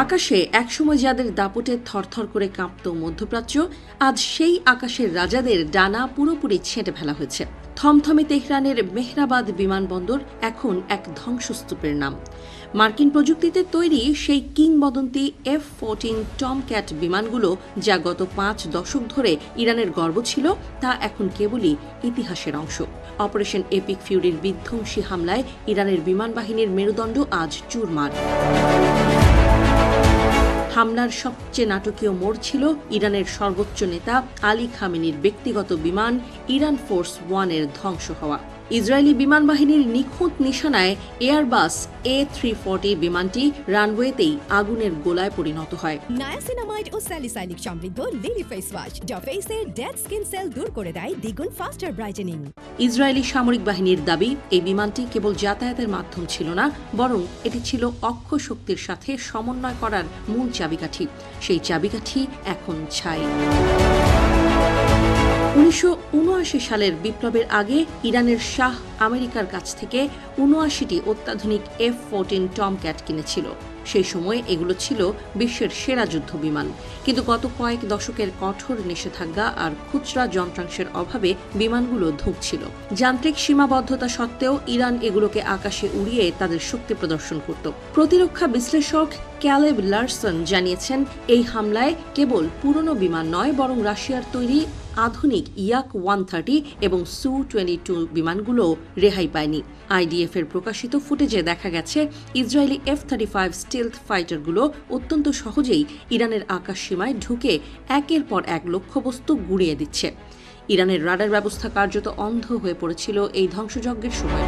আকাশে একসময় যাদের দাপটে থরথর করে কাঁপত মধ্যপ্রাচ্য, আজ সেই আকাশের রাজাদের ডানা পুরোপুরি ছেঁটে ফেলা হয়েছে। থমথমে তেহরানের মেহরাবাদ বিমানবন্দর এখন এক ধ্বংসস্তূপের নাম। মার্কিন প্রযুক্তিতে তৈরি সেই কিংবদন্তি F-14 টমক্যাট বিমানগুলো, যা গত 5 দশক ধরে ইরানের গর্ব ছিল, তা এখন কেবলই ইতিহাসের অংশ। অপারেশন এপিক ফিউরির বিধ্বংসী হামলায় ইরানের বিমান বাহিনীর মেরুদণ্ড আজ চুরমার। হামলার সবচেয়ে নাটকীয় মোড় ছিল ইরানের সর্বোচ্চ নেতা আলী খামেনির ব্যক্তিগত বিমান ইরান ফোর্স 1-এর ধ্বংস হওয়া। ইসরায়েলি বিমান বাহিনীর নিখুঁত নিশানায় এয়ারবাস A340 বিমানটি রানওয়েতেই আগুনের গোলায় পরিণত হয়। নায়াসিনামাইড ও স্যালিসাইলিক সমৃদ্ধ লিলি ফেস ওয়াশ যা ফেসের ডেড স্কিন সেল দূর করে দেয় দ্বিগুণ ফাস্টার ব্রাইটেনিং। ইসরায়েলি সামরিক বাহিনীর দাবি, এই বিমানটি কেবল যাতায়াতের মাধ্যম ছিল না, বরং এটি ছিল অক্ষ শক্তির সাথে সমন্বয় করার মূল চাবিকাঠি। সেই চাবিকাঠি এখন ছাই। 1979 সালের বিপ্লবের আগে ইরানের শাহ আমেরিকার কাছ থেকে 79টি অত্যাধুনিক F-14 টমক্যাট কিনেছিল। সেই সময় এগুলো ছিল বিশ্বের সেরা যুদ্ধ বিমান। কিন্তু গত কয়েক দশকের কঠোর নিষেধাজ্ঞা আর খুচরা যন্ত্রাংশের অভাবে বিমানগুলো ধুঁকছিল। যান্ত্রিক সীমাবদ্ধতা সত্ত্বেও ইরান এগুলোকে আকাশে উড়িয়ে তাদের শক্তি প্রদর্শন করত। প্রতিরক্ষা বিশ্লেষক ক্যালেব লারসন জানিয়েছেন, এই হামলায় কেবল পুরনো বিমান নয়, বরং রাশিয়ার তৈরি আধুনিক Yak-130 এবং Su-22 বিমানগুলো রেহাই পায়নি। IDF এর প্রকাশিত ফুটেজে দেখা গেছে, ইসরায়েলি F-35 স্টিলথ ফাইটারগুলো অত্যন্ত সহজেই ইরানের আকাশ সীমায় ঢুকে একের পর এক লক্ষ্যবস্তু গুঁড়িয়ে দিচ্ছে। ইরানের রাডার ব্যবস্থা কার্যত অন্ধ হয়ে পড়েছিল এই ধ্বংসযজ্ঞের সময়।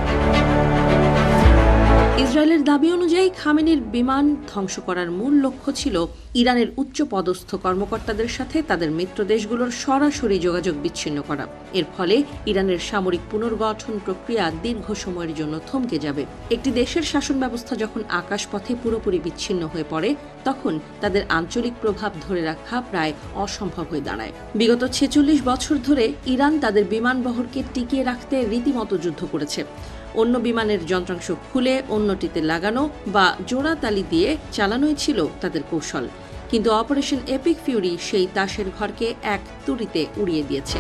ইসরায়েলের দাবি অনুযায়ী খামেনির বিমান ধ্বংস করার মূল লক্ষ্য ছিল ইরানের উচ্চপদস্থ কর্মকর্তাদের সাথে তাদের মিত্র দেশগুলোর সরাসরি যোগাযোগ বিচ্ছিন্ন করা। এর ফলে ইরানের সামরিক পুনর্গঠন প্রক্রিয়া দীর্ঘ সময়ের জন্য থমকে যাবে। একটি দেশের শাসন ব্যবস্থা যখন আকাশপথে পুরোপুরি বিচ্ছিন্ন হয়ে পড়ে, তখন তাদের আঞ্চলিক প্রভাব ধরে রাখা প্রায় অসম্ভব হয়ে দাঁড়ায়। বিগত 46 বছর ধরে ইরান তাদের বিমান বহরকে টিকিয়ে রাখতে রীতিমতো যুদ্ধ করেছে। অন্য বিমানের যন্ত্রাংশ খুলে অন্যটিতে লাগানো বা জোড়াতালি দিয়ে চালানোই ছিল তাদের কৌশল। কিন্তু অপারেশন এপিক ফিউরি সেই তাসের ঘরকে এক তুড়িতে উড়িয়ে দিয়েছে।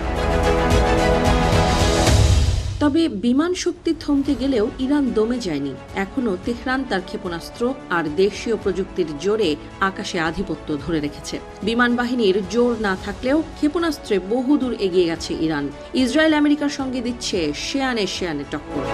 তবে বিমান শক্তি থমকে গেলেও ইরান দমে যায়নি। এখনও তেহরান তার ক্ষেপণাস্ত্র আর দেশীয় প্রযুক্তির জোরে আকাশে আধিপত্য ধরে রেখেছে। বিমান বাহিনীর জোর না থাকলেও ক্ষেপণাস্ত্রে বহুদূর এগিয়ে গেছে ইরান। ইসরায়েল আমেরিকার সঙ্গে দিচ্ছে শেয়ানে টক্কর।